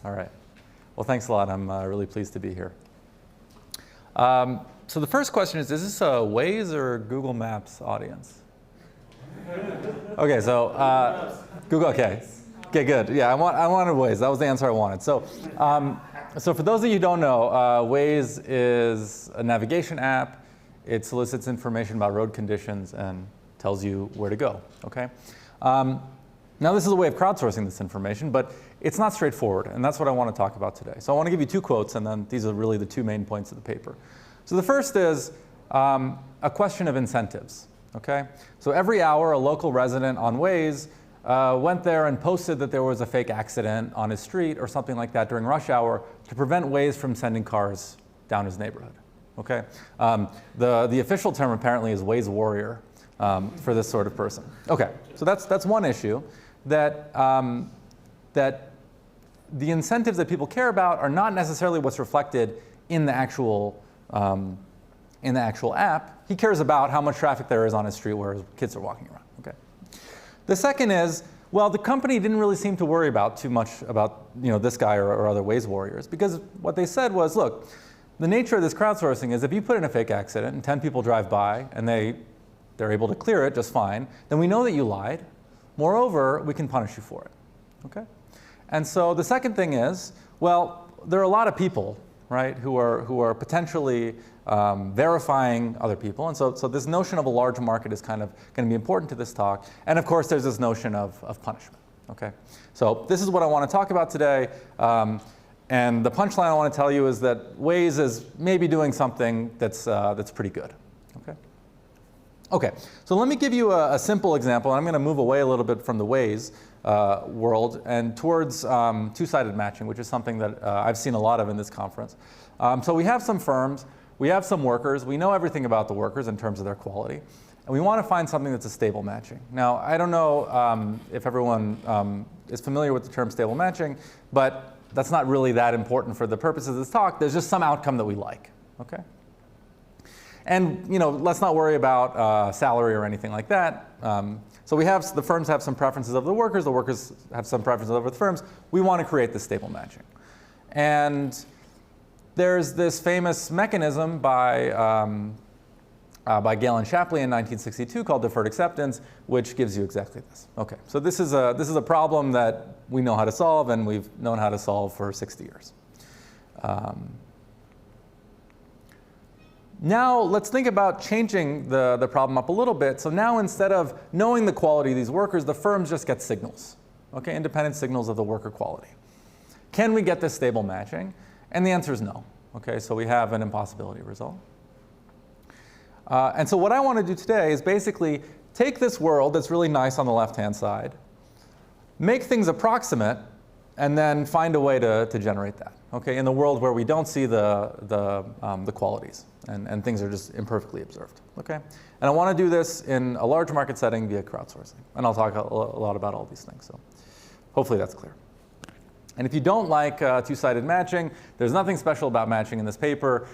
All right. Well, thanks a lot. I'm really pleased to be here. So the first question is this a Waze or Google Maps audience? Okay, so Google, okay. Okay, good. Yeah, I wanted Waze. That was the answer I wanted. So, so for those of you who don't know, Waze is a navigation app. It solicits information about road conditions and tells you where to go, okay? Now, this is a way of crowdsourcing this information, but it's not straightforward, and that's what I want to talk about today. So I want to give you two quotes, and then these are really the two main points of the paper. So the first is a question of incentives, okay? So every hour, a local resident on Waze went there and posted that there was a fake accident on his street or something like that during rush hour to prevent Waze from sending cars down his neighborhood, okay? The official term apparently is Waze warrior for this sort of person. Okay, so that's one issue, that that the incentives that people care about are not necessarily what's reflected in the actual app. He cares about how much traffic there is on his street where his kids are walking around. Okay. The second is, well, the company didn't really seem to worry about too much about this guy or other Waze warriors, because what they said was, look, the nature of this crowdsourcing is if you put in a fake accident and 10 people drive by and they're able to clear it just fine, then we know that you lied. Moreover, we can punish you for it. Okay? And so the second thing is, well, there are a lot of people, right, who are potentially verifying other people. And so this notion of a large market is kind of going to be important to this talk. And of course, there's this notion of punishment. Okay? So this is what I want to talk about today. And the punchline I want to tell you is that Waze is maybe doing something that's pretty good. Okay? Okay, so let me give you a simple example. I'm going to move away a little bit from the Waze world and towards two-sided matching, which is something that I've seen a lot of in this conference. So we have some firms, we have some workers, we know everything about the workers in terms of their quality, and we want to find something that's a stable matching. Now, I don't know if everyone is familiar with the term stable matching, but that's not really that important for the purposes of this talk. There's just some outcome that we like, okay? And let's not worry about salary or anything like that. So the firms have some preferences over the workers have some preferences over the firms. We want to create this stable matching. And there's this famous mechanism by Gale and Shapley in 1962 called deferred acceptance, which gives you exactly this. Okay, so this is a problem that we know how to solve, and we've known how to solve for 60 years. Now let's think about changing the problem up a little bit. So now instead of knowing the quality of these workers, the firms just get signals, okay, independent signals of the worker quality. Can we get this stable matching? And the answer is no. Okay, so we have an impossibility result. And so what I want to do today is basically take this world that's really nice on the left-hand side, make things approximate, and then find a way to generate that, okay, in the world where we don't see the qualities and things are just imperfectly observed, okay? And I want to do this in a large market setting via crowdsourcing. And I'll talk a lot about all these things, so hopefully that's clear. And if you don't like two-sided matching, there's nothing special about matching in this paper.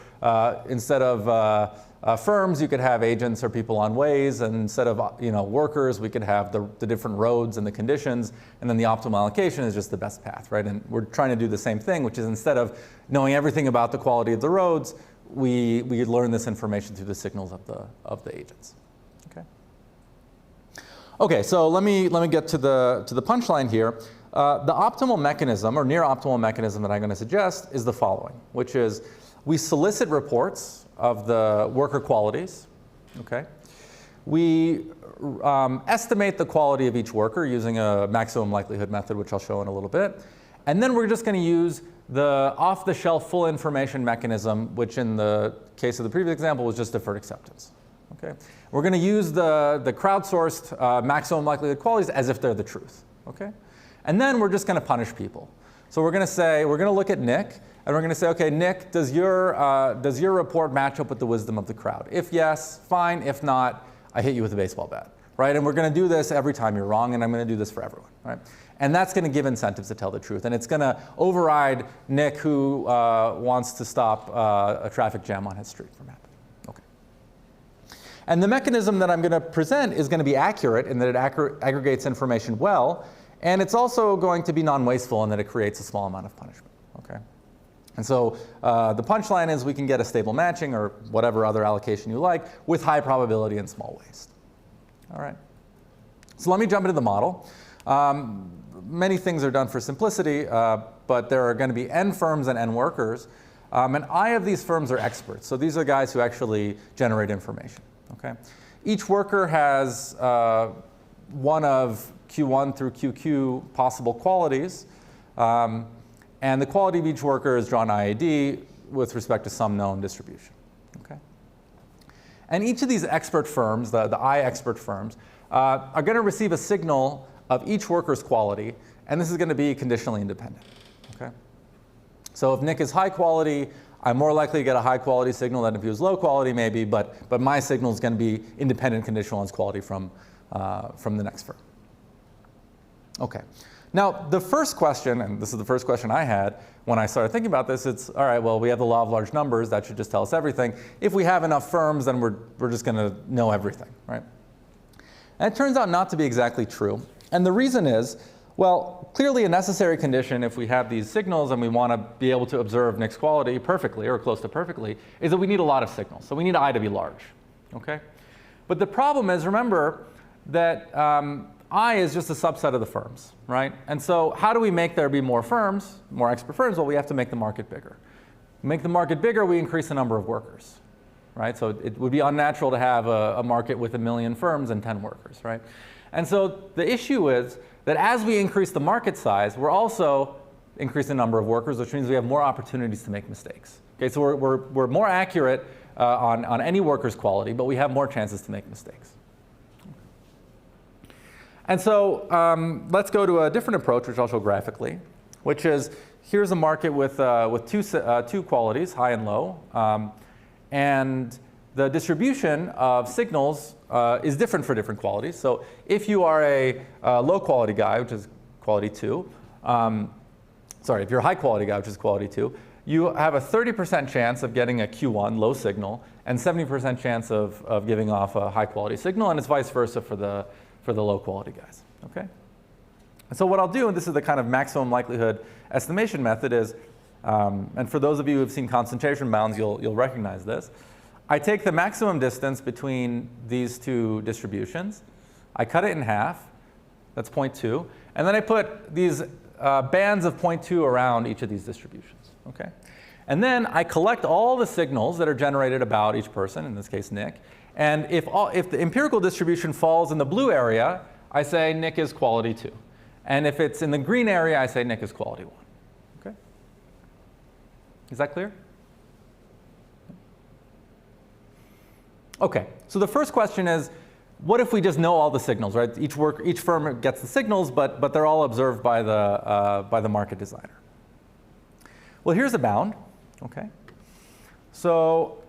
Instead of firms, you could have agents or people on Waze, and instead of workers, we could have the different roads and the conditions, and then the optimal allocation is just the best path, right? And we're trying to do the same thing, which is instead of knowing everything about the quality of the roads, we learn this information through the signals of the agents. Okay. Okay, so let me get to the punchline here. The optimal mechanism, or near optimal mechanism that I'm going to suggest is the following, which is we solicit reports of the worker qualities, okay? We estimate the quality of each worker using a maximum likelihood method, which I'll show in a little bit. And then we're just going to use the off-the-shelf full information mechanism, which in the case of the previous example was just deferred acceptance, okay? We're going to use the crowdsourced maximum likelihood qualities as if they're the truth, okay? And then we're just going to punish people. So we're going to look at Nick, and we're going to say, okay, Nick, does your report match up with the wisdom of the crowd? If yes, fine. If not, I hit you with a baseball bat, right? And we're going to do this every time you're wrong, and I'm going to do this for everyone, right? And that's going to give incentives to tell the truth. And it's going to override Nick, who wants to stop a traffic jam on his street from happening. Okay. And the mechanism that I'm going to present is going to be accurate in that it aggregates information well. And it's also going to be non-wasteful in that it creates a small amount of punishment. Okay? And so the punchline is we can get a stable matching or whatever other allocation you like with high probability and small waste. All right. So let me jump into the model. Many things are done for simplicity, but there are going to be n firms and n workers. And I of these firms are experts. So these are guys who actually generate information. Okay? Each worker has one of Q1 through QQ possible qualities. And the quality of each worker is drawn IAD with respect to some known distribution. Okay? And each of these expert firms, the I expert firms, are going to receive a signal of each worker's quality, and this is going to be conditionally independent. Okay? So if Nick is high quality, I'm more likely to get a high quality signal than if he was low quality maybe, but my signal is going to be independent conditional on its quality from the next firm. Okay. Now, the first question, and this is the first question I had when I started thinking about this, it's, all right, well, we have the law of large numbers. That should just tell us everything. If we have enough firms, then we're just going to know everything, right? And it turns out not to be exactly true. And the reason is, well, clearly a necessary condition if we have these signals and we want to be able to observe Nick's quality perfectly or close to perfectly is that we need a lot of signals. So we need I to be large, okay? But the problem is, remember that I is just a subset of the firms, right? And so how do we make there be more firms, more expert firms? Well, we have to make the market bigger. Make the market bigger, we increase the number of workers, right? So it would be unnatural to have a market with 1 million firms and 10 workers, right? And so the issue is that as we increase the market size, we're also increasing the number of workers, which means we have more opportunities to make mistakes. Okay, so we're more accurate on any worker's quality, but we have more chances to make mistakes. And so let's go to a different approach, which I'll show graphically, which is here's a market with two qualities, high and low. And the distribution of signals is different for different qualities. So if you are a low quality guy, which is quality 2, if you're a high quality guy, which is quality 2, you have a 30% chance of getting a Q1, low signal, and 70% chance of giving off a high quality signal, and it's vice versa for the low quality guys, okay? And so what I'll do, and this is the kind of maximum likelihood estimation method is, and for those of you who have seen concentration bounds, you'll recognize this. I take the maximum distance between these two distributions, I cut it in half, that's 0.2, and then I put these bands of 0.2 around each of these distributions, okay? And then I collect all the signals that are generated about each person, in this case Nick, and if the empirical distribution falls in the blue area, I say Nick is quality 2. And if it's in the green area, I say Nick is quality 1. Okay? Is that clear? Okay, so the first question is, what if we just know all the signals, right? Each firm gets the signals, but they're all observed by the market designer. Well, here's a bound, okay? So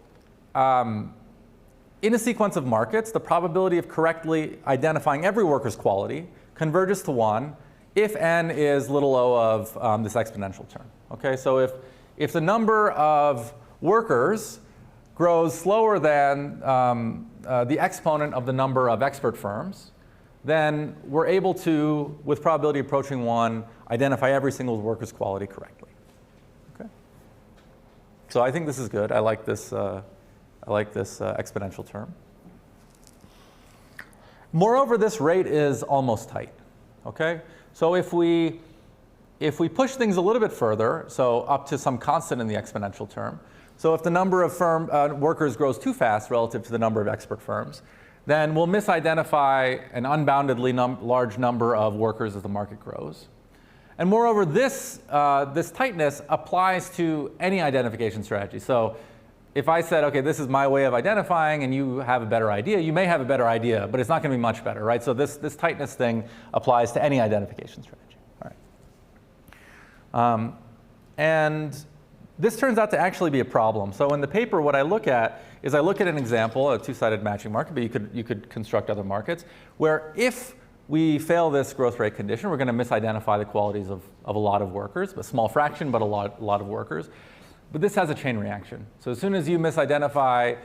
in a sequence of markets, the probability of correctly identifying every worker's quality converges to 1 if n is little o of this exponential term. Okay, so if the number of workers grows slower than the exponent of the number of expert firms, then we're able to, with probability approaching 1, identify every single worker's quality correctly. Okay, so I think this is good. I like this exponential term. Moreover, this rate is almost tight. Okay, so if we push things a little bit further, so up to some constant in the exponential term, so if the number of workers grows too fast relative to the number of expert firms, then we'll misidentify an unboundedly large number of workers as the market grows. And moreover, this tightness applies to any identification strategy. So if I said, OK, this is my way of identifying, and you have a better idea, you may have a better idea, but it's not going to be much better, right? So this tightness thing applies to any identification strategy. All right. And this turns out to actually be a problem. So in the paper, what I look at is I look at an example, a two-sided matching market, but you could construct other markets, where if we fail this growth rate condition, we're going to misidentify the qualities of a lot of workers, a small fraction, but a lot of workers. But this has a chain reaction. So as soon as you misidentify,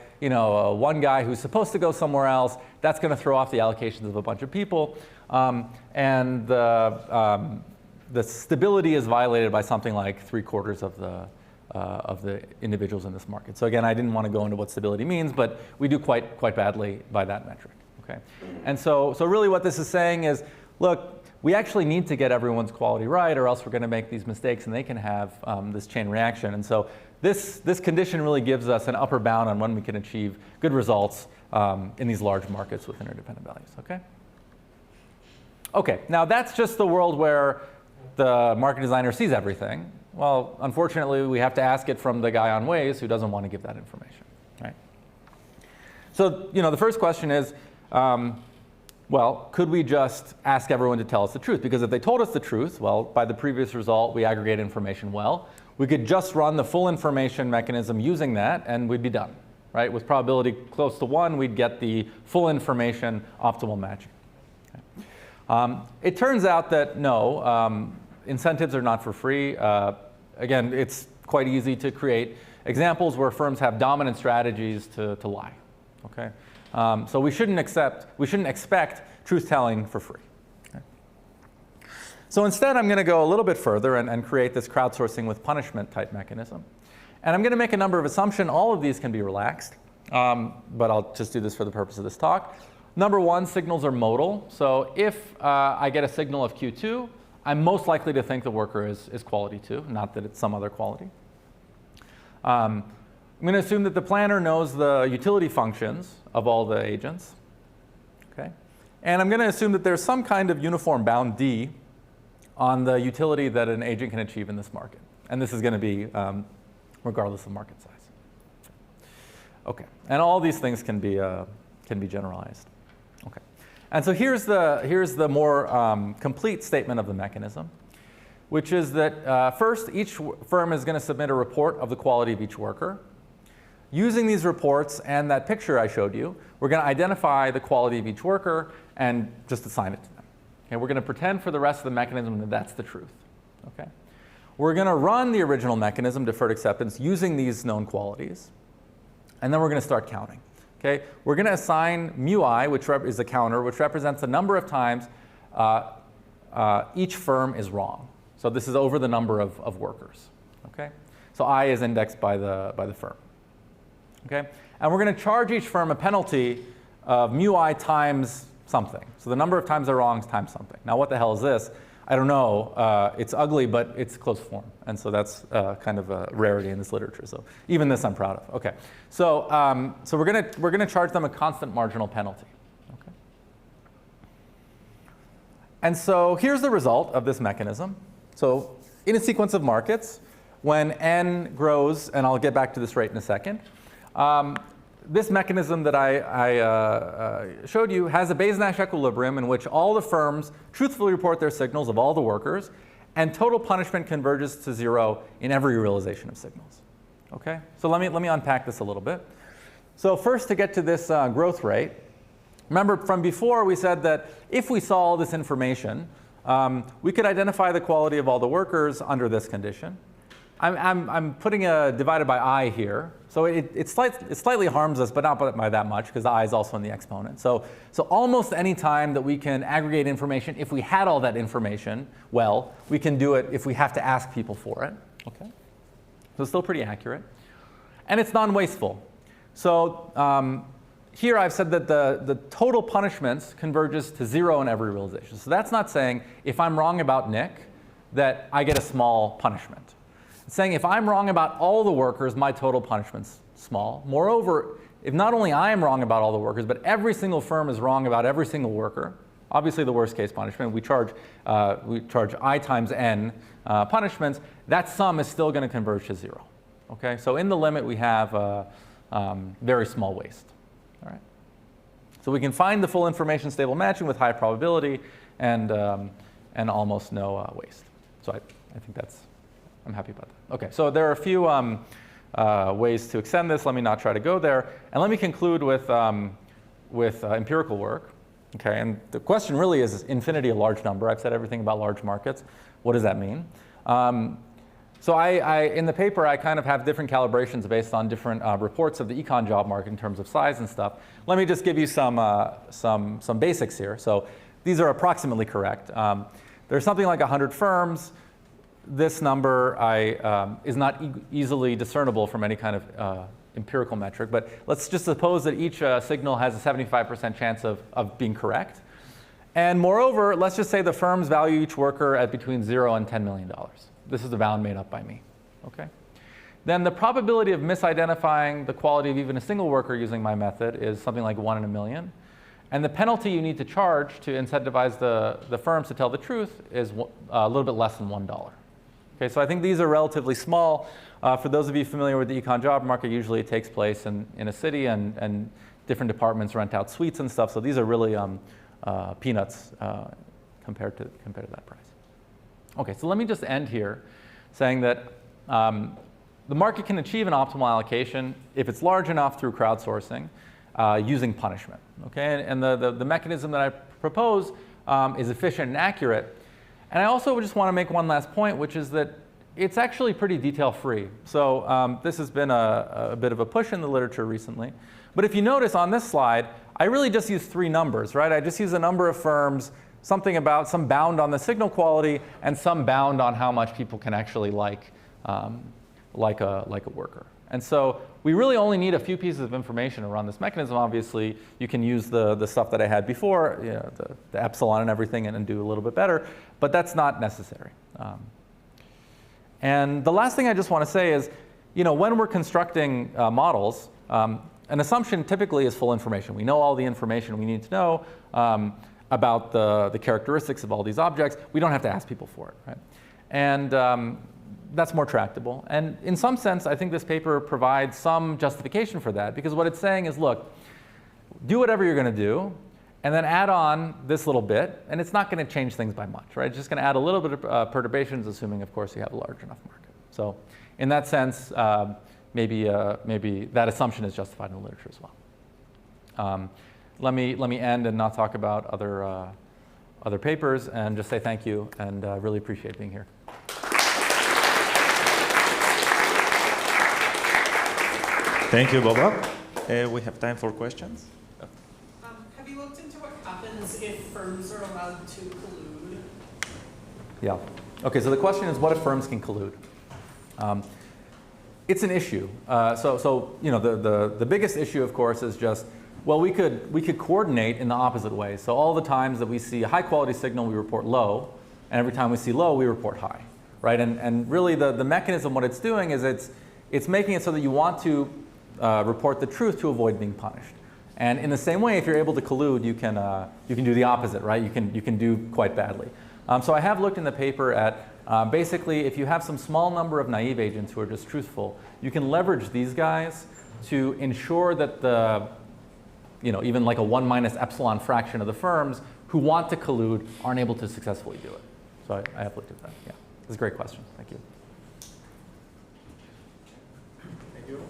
one guy who's supposed to go somewhere else, that's going to throw off the allocations of a bunch of people. And the stability is violated by something like 3/4 of the individuals in this market. So again, I didn't want to go into what stability means, but we do quite badly by that metric. Okay? And so really what this is saying is, look, we actually need to get everyone's quality right, or else we're going to make these mistakes, and they can have this chain reaction. And so this condition really gives us an upper bound on when we can achieve good results in these large markets with interdependent values. Okay? Okay, now that's just the world where the market designer sees everything. Well, unfortunately, we have to ask it from the guy on Waze who doesn't want to give that information, right? So, the first question is, well, could we just ask everyone to tell us the truth? Because if they told us the truth, well, by the previous result, we aggregate information well. We could just run the full information mechanism using that, and we'd be done, right? With probability close to 1, we'd get the full information optimal matching. Okay. It turns out that no, incentives are not for free. Again, it's quite easy to create examples where firms have dominant strategies to lie. Okay. So we shouldn't expect truth-telling for free. Okay. So instead, I'm going to go a little bit further and create this crowdsourcing with punishment type mechanism. And I'm going to make a number of assumptions. All of these can be relaxed, but I'll just do this for the purpose of this talk. Number one, signals are modal. So if I get a signal of Q2, I'm most likely to think the worker is quality 2, not that it's some other quality. I'm going to assume that the planner knows the utility functions of all the agents. Okay? And I'm going to assume that there's some kind of uniform bound D on the utility that an agent can achieve in this market. And this is going to be regardless of market size. Okay. And all these things can be generalized. Okay. And so here's the more complete statement of the mechanism, which is that first, each firm is going to submit a report of the quality of each worker. Using these reports and that picture I showed you, we're going to identify the quality of each worker and just assign it to them. Okay, we're going to pretend for the rest of the mechanism that that's the truth. Okay? We're going to run the original mechanism, deferred acceptance, using these known qualities. And then we're going to start counting. Okay? We're going to assign mu I, which is a counter, which represents the number of times each firm is wrong. So this is over the number of workers. Okay? So I is indexed by the firm. Okay? And we're going to charge each firm a penalty of mu I times something. So the number of times they're wrong is times something. Now what the hell is this? I don't know. It's ugly, but it's closed form. And so that's kind of a rarity in this literature. So even this I'm proud of. Okay. So we're going to charge them a constant marginal penalty. Okay. And so here's the result of this mechanism. So in a sequence of markets, when n grows, and I'll get back to this rate in a second, this mechanism that I showed you has a Bayes-Nash equilibrium in which all the firms truthfully report their signals of all the workers, and total punishment converges to 0 in every realization of signals. Okay? So let me unpack this a little bit. So first, to get to this growth rate, remember from before we said that if we saw all this information, we could identify the quality of all the workers under this condition. I'm putting a divided by I here. So it slightly harms us, but not by that much, because the I is also in the exponent. So almost any time that we can aggregate information, if we had all that information, well, we can do it if we have to ask people for it. Okay? So it's still pretty accurate. And it's non-wasteful. So here I've said that the total punishments converges to 0 in every realization. So that's not saying if I'm wrong about Nick, that I get a small punishment. It's saying if I'm wrong about all the workers, my total punishment's small. Moreover, if not only I am wrong about all the workers, but every single firm is wrong about every single worker, obviously the worst case punishment, we charge I times n punishments, that sum is still going to converge to 0. Okay? So in the limit, we have very small waste. All right? So we can find the full information stable matching with high probability and almost no waste. So I think I'm happy about that. Okay, so there are a few ways to extend this. Let me not try to go there. And let me conclude with empirical work. Okay, and the question really is infinity a large number? I've said everything about large markets. What does that mean? So in the paper, I kind of have different calibrations based on different reports of the econ job market in terms of size and stuff. Let me just give you some basics here. So these are approximately correct. There's something like 100 firms. This number is not easily discernible from any kind of empirical metric. But let's just suppose that each signal has a 75% chance of being correct. And moreover, let's just say the firms value each worker at between $0 and $10 million. This is the bound made up by me. Okay? Then the probability of misidentifying the quality of even a single worker using my method is something like 1 in a million. And the penalty you need to charge to incentivize the firms to tell the truth is a little bit less than $1. Okay, so I think these are relatively small. For those of you familiar with the econ job market, usually it takes place in a city, and different departments rent out suites and stuff. So these are really peanuts compared to that price. Okay, so let me just end here saying that the market can achieve an optimal allocation if it's large enough through crowdsourcing using punishment. Okay, and the mechanism that I propose is efficient and accurate. And I also just want to make one last point, which is that it's actually pretty detail-free. So this has been a bit of a push in the literature recently. But if you notice on this slide, I really just use 3 numbers, right? I just use a number of firms, something about some bound on the signal quality, and some bound on how much people can actually like a worker. And so we really only need a few pieces of information to run this mechanism. Obviously, you can use the stuff that I had before, you know, the epsilon and everything, and do a little bit better. But that's not necessary. And the last thing I just want to say is, you know, when we're constructing models, an assumption typically is full information. We know all the information we need to know about the characteristics of all these objects. We don't have to ask people for it, right? And that's more tractable. And in some sense, I think this paper provides some justification for that, because what it's saying is, look, do whatever you're going to do, and then add on this little bit, and it's not going to change things by much, right? It's just going to add a little bit of perturbations, assuming, of course, you have a large enough market. So in that sense, maybe that assumption is justified in the literature as well. Let me end and not talk about other papers, and just say thank you, and really appreciate being here. Thank you, Bobak. We have time for questions. Have you looked into what happens if firms are allowed to collude? Yeah. OK, so the question is, what if firms can collude? It's an issue. So you know, the biggest issue, of course, is just, well, we could coordinate in the opposite way. So all the times that we see a high quality signal, we report low, and every time we see low, we report high, right? And really, the mechanism, what it's doing is it's making it so that you want to report the truth to avoid being punished. And in the same way, if you're able to collude, you can do the opposite, right? You can do quite badly. So I have looked in the paper at basically, if you have some small number of naive agents who are just truthful, you can leverage these guys to ensure that even like a 1 minus epsilon fraction of the firms who want to collude aren't able to successfully do it. So I have looked at that. Yeah, it's a great question. Thank you. Thank you.